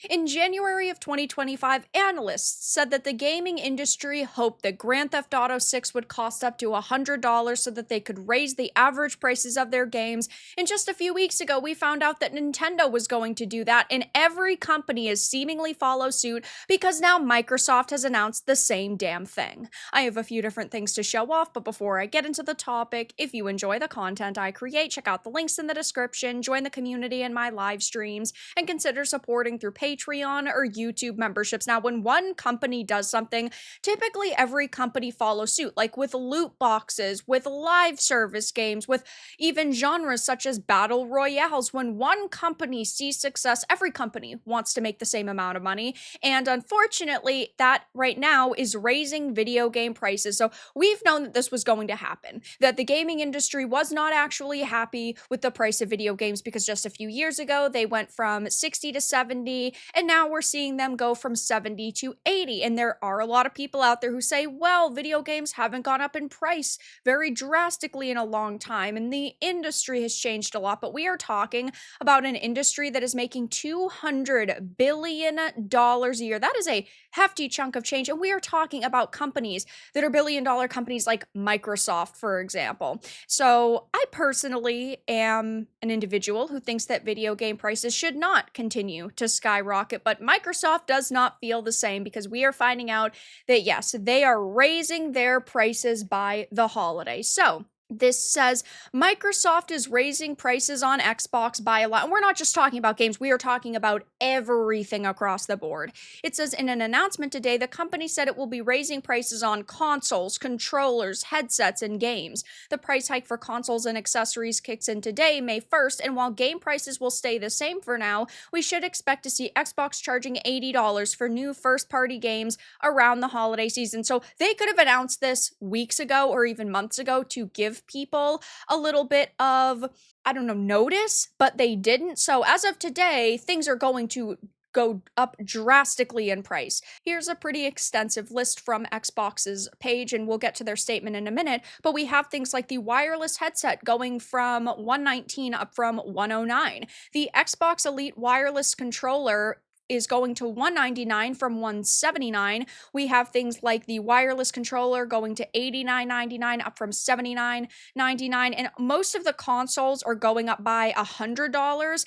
In January of 2025, analysts said that the gaming industry hoped that Grand Theft Auto 6 would cost up to $100 so that they could raise the average prices of their games. And just a few weeks ago, we found out that Nintendo was going to do that, and every company is seemingly follow suit because now Microsoft has announced the same damn thing. I have a few different things to show off, but before I get into the topic, if you enjoy the content I create, check out the links in the description, join the community in my live streams, and consider supporting through Patreon or YouTube memberships. Now, when one company does something, typically every company follows suit, like with loot boxes, with live service games, with even genres such as battle royales. When one company sees success, every company wants to make the same amount of money. And unfortunately, that right now is raising video game prices. So we've known that this was going to happen, that the gaming industry was not actually happy with the price of video games because just a few years ago, they went from 60 to 70, and now we're seeing them go from 70 to 80. And there are a lot of people out there who say, well, video games haven't gone up in price very drastically in a long time, and the industry has changed a lot. But we are talking about an industry that is making $200 billion a year. That is a hefty chunk of change. And we are talking about companies that are billion-dollar companies like Microsoft, for example. So I personally am an individual who thinks that video game prices should not continue to skyrocket, but Microsoft does not feel the same because we are finding out that yes, they are raising their prices by the holiday. So this says Microsoft is raising prices on Xbox by a lot. And we're not just talking about games, we are talking about everything across the board. It says in an announcement today, the company said it will be raising prices on consoles, controllers, headsets, and games. The price hike for consoles and accessories kicks in today, May 1st, and while game prices will stay the same for now, we should expect to see Xbox charging $80 for new first-party games around the holiday season. So they could have announced this weeks ago or even months ago to give people a little bit of, I don't know, notice, but they didn't. So as of today, things are going to go up drastically in price. Here's a pretty extensive list from Xbox's page, and we'll get to their statement in a minute, but we have things like the wireless headset going from $119 up from $109. The Xbox Elite wireless controller is going to $199 from $179. We have things like the wireless controller going to $89.99 up from $79.99, and most of the consoles are going up by $100.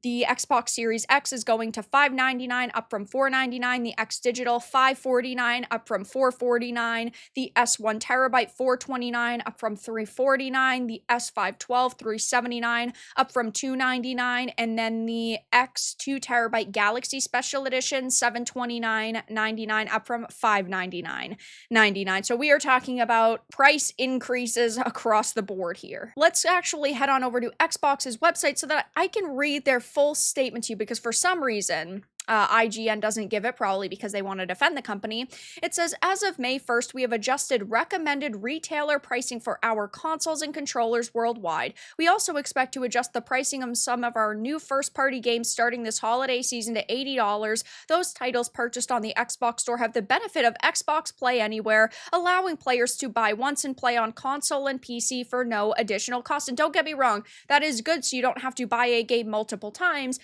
The Xbox Series X is going to $599 up from $499. The X Digital $549 up from $449. The S1 terabyte $429 up from $349. The S512 $379 up from $299. And then the X 2 terabyte Galaxy Special Edition $729.99 up from $599.99. So we are talking about price increases across the board here. Let's actually head on over to Xbox's website so that I can read their full statement to you, because for some reason IGN doesn't give it, probably because they want to defend the company. It says, as of May 1st, we have adjusted recommended retailer pricing for our consoles and controllers worldwide. We also expect to adjust the pricing of some of our new first-party games starting this holiday season to $80. Those titles purchased on the Xbox Store have the benefit of Xbox Play Anywhere, allowing players to buy once and play on console and PC for no additional cost. And don't get me wrong, that is good, so you don't have to buy a game multiple times.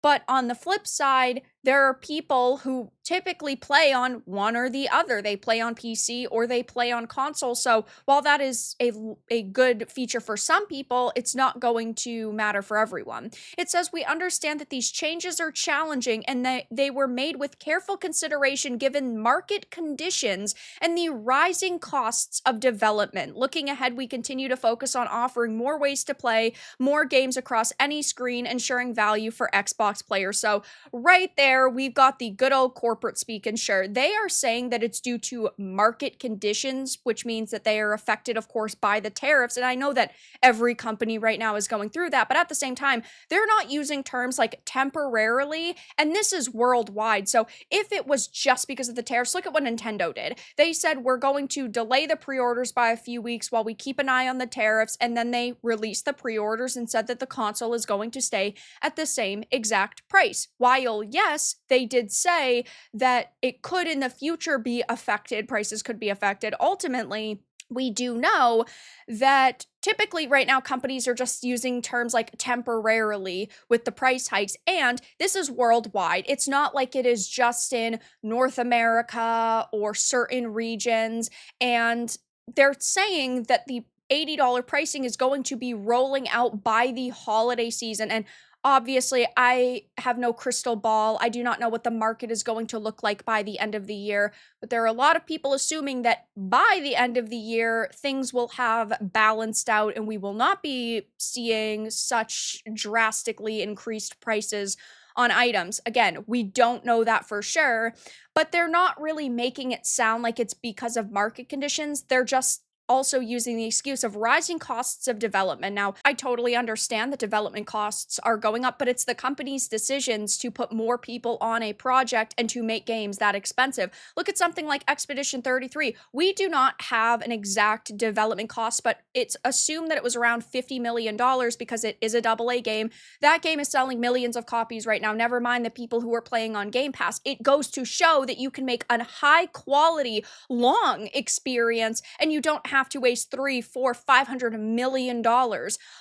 But on the flip side, there are people who typically play on one or the other. They play on PC or they play on console. So while that is a good feature for some people, it's not going to matter for everyone. It says, we understand that these changes are challenging and that they were made with careful consideration given market conditions and the rising costs of development. Looking ahead, we continue to focus on offering more ways to play more games across any screen, ensuring value for Xbox players. So right there, we've got the good old corporate speak. And sure, they are saying that it's due to market conditions, which means that they are affected, of course, by the tariffs. And I know that every company right now is going through that, but at the same time, they're not using terms like temporarily, and this is worldwide. So if it was just because of the tariffs, look at what Nintendo did. They said, we're going to delay the pre-orders by a few weeks while we keep an eye on the tariffs, and then they released the pre-orders and said that the console is going to stay at the same exact price. While, yes, they did say that it could in the future be affected, prices could be affected. Ultimately, we do know that typically right now companies are just using terms like temporarily with the price hikes, and this is worldwide. It's not like it is just in North America or certain regions, and they're saying that the $80 pricing is going to be rolling out by the holiday season. And obviously, I have no crystal ball. I do not know what the market is going to look like by the end of the year, but there are a lot of people assuming that by the end of the year, things will have balanced out and we will not be seeing such drastically increased prices on items. Again, we don't know that for sure, but they're not really making it sound like it's because of market conditions. They're just also using the excuse of rising costs of development. Now, I totally understand that development costs are going up, but it's the company's decisions to put more people on a project and to make games that expensive. Look at something like Expedition 33. We do not have an exact development cost, but it's assumed that it was around $50 million because it is a AA game. That game is selling millions of copies right now, never mind the people who are playing on Game Pass. It goes to show that you can make a high quality, long experience and you don't have to waste $300, $400, $500 million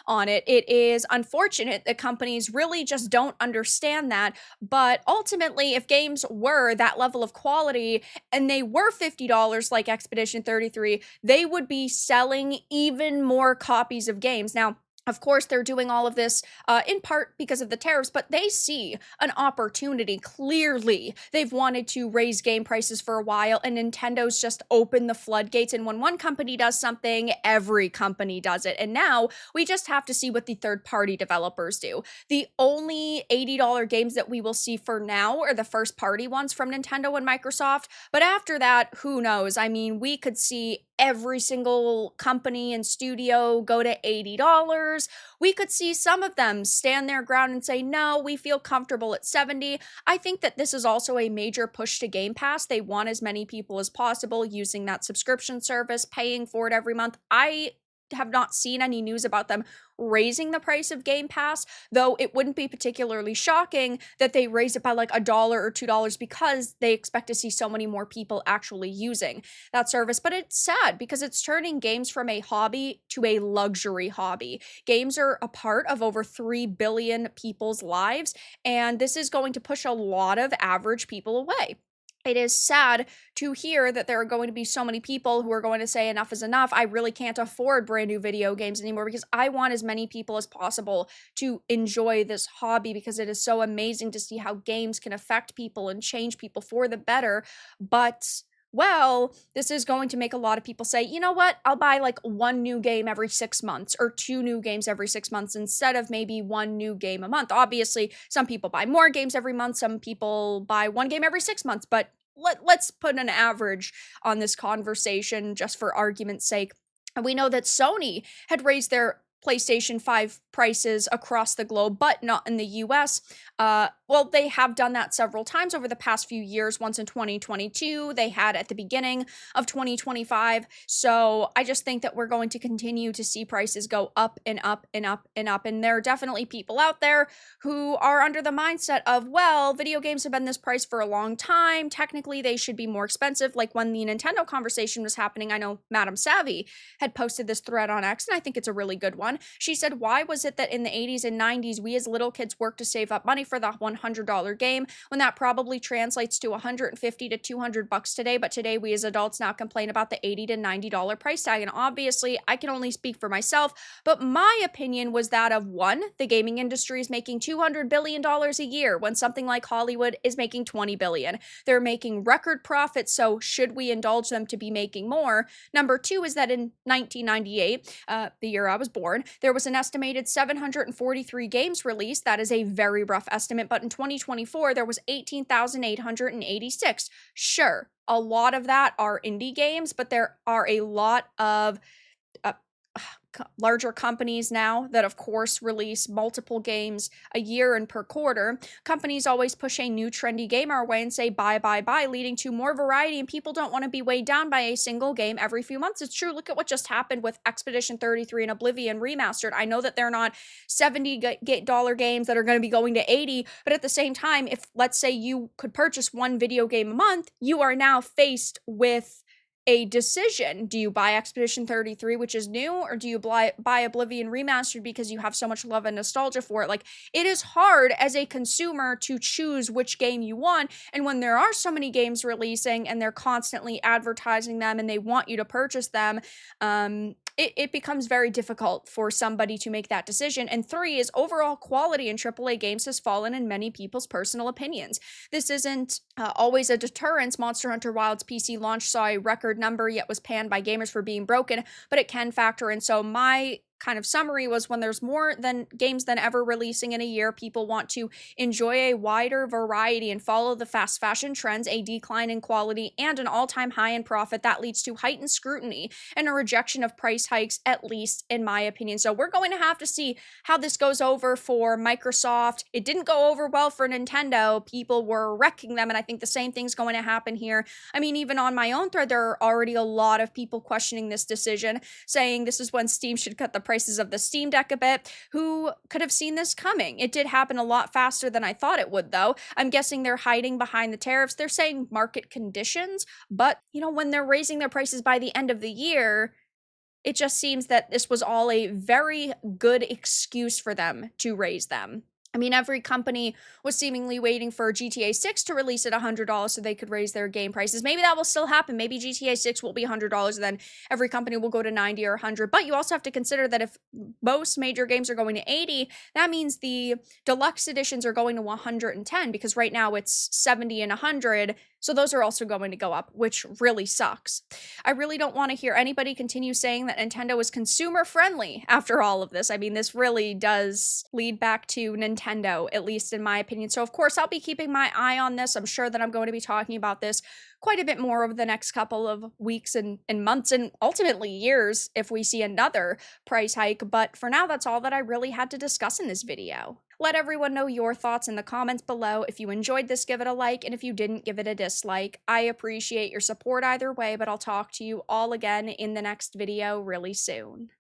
on it. It is unfortunate that companies really just don't understand that. But ultimately, if games were that level of quality and they were $50 like Expedition 33, they would be selling even more copies of games. Now, of course, they're doing all of this in part because of the tariffs, but they see an opportunity. Clearly, they've wanted to raise game prices for a while, and Nintendo's just opened the floodgates. And when one company does something, every company does it. And now we just have to see what the third-party developers do. The only $80 games that we will see for now are the first-party ones from Nintendo and Microsoft. But after that, who knows? I mean, we could see every single company and studio go to $80. We could see some of them stand their ground and say, no, we feel comfortable at 70. I think that this is also a major push to Game Pass. They want as many people as possible using that subscription service, paying for it every month. I have not seen any news about them raising the price of Game Pass, though it wouldn't be particularly shocking that they raise it by like $1 or $2 because they expect to see so many more people actually using that service. But it's sad because it's turning games from a hobby to a luxury hobby. Games are a part of over 3 billion people's lives, and this is going to push a lot of average people away. It is sad to hear that there are going to be so many people who are going to say enough is enough. I really can't afford brand new video games anymore because I want as many people as possible to enjoy this hobby because it is so amazing to see how games can affect people and change people for the better. But well, this is going to make a lot of people say, you know what, I'll buy like one new game every 6 months or 2 new games every 6 months instead of maybe one new game a month. Obviously, some people buy more games every month, some people buy one game every 6 months, but let's put an average on this conversation just for argument's sake. And we know that Sony had raised their PlayStation 5 prices across the globe, but not in the US. Well, they have done that several times over the past few years. Once in 2022, they had at the beginning of 2025. So I just think that we're going to continue to see prices go up and up and up and up. And there are definitely people out there who are under the mindset of, well, video games have been this price for a long time. Technically, they should be more expensive. Like when the Nintendo conversation was happening, I know Madam Savvy had posted this thread on X, and I think it's a really good one. She said, why was it that in the 80s and 90s, we as little kids worked to save up money for the $100 game when that probably translates to $150 to $200 today, but today we as adults now complain about the $80 to $90 price tag. And obviously, I can only speak for myself, but my opinion was that of one, the gaming industry is making $200 billion a year when something like Hollywood is making $20 billion. They're making record profits, so should we indulge them to be making more? Number two is that in 1998, the year I was born, there was an estimated 743 games released. That is a very rough estimate, but in 2024, there was 18,886. Sure, a lot of that are indie games, but there are a lot of larger companies now that of course release multiple games a year and per quarter. Companies always push a new trendy game our way and say buy, leading to more variety, and people don't want to be weighed down by a single game every few months. It's true. Look at what just happened with Expedition 33 and Oblivion Remastered. I know that they're not $70 games that are going to be going to 80, but at the same time, if let's say you could purchase one video game a month, you are now faced with a decision. Do you buy Expedition 33, which is new, or do you buy Oblivion Remastered because you have so much love and nostalgia for it? Like, it is hard as a consumer to choose which game you want, and when there are so many games releasing and they're constantly advertising them and they want you to purchase them, it becomes very difficult for somebody to make that decision. And 3 is overall quality in AAA games has fallen in many people's personal opinions. This isn't always a deterrence. Monster Hunter Wilds PC launch saw a record number, yet was panned by gamers for being broken, but it can factor in. So my kind of summary was, when there's more than games than ever releasing in a year, people want to enjoy a wider variety and follow the fast fashion trends, a decline in quality, and an all-time high in profit that leads to heightened scrutiny and a rejection of price hikes, at least in my opinion. So we're going to have to see how this goes over for Microsoft. It didn't go over well for Nintendo. People were wrecking them, and I think the same thing's going to happen here. I mean, even on my own thread, there are already a lot of people questioning this decision, saying this is when Steam should cut the prices of the Steam Deck a bit. Who could have seen this coming? It did happen a lot faster than I thought it would, though. I'm guessing they're hiding behind the tariffs. They're saying market conditions, but, you know, when they're raising their prices by the end of the year, it just seems that this was all a very good excuse for them to raise them. I mean, every company was seemingly waiting for GTA 6 to release at $100 so they could raise their game prices. Maybe that will still happen. Maybe GTA 6 will be $100 and then every company will go to 90 or 100. But you also have to consider that if most major games are going to 80, that means the deluxe editions are going to 110, because right now it's 70 and 100. So those are also going to go up, which really sucks. I really don't want to hear anybody continue saying that Nintendo is consumer friendly after all of this. I mean, this really does lead back to Nintendo, at least in my opinion. So of course, I'll be keeping my eye on this. I'm sure that I'm going to be talking about this quite a bit more over the next couple of weeks and months, and ultimately years if we see another price hike. But for now, that's all that I really had to discuss in this video. Let everyone know your thoughts in the comments below. If you enjoyed this, give it a like, and if you didn't, give it a dislike. I appreciate your support either way, but I'll talk to you all again in the next video really soon.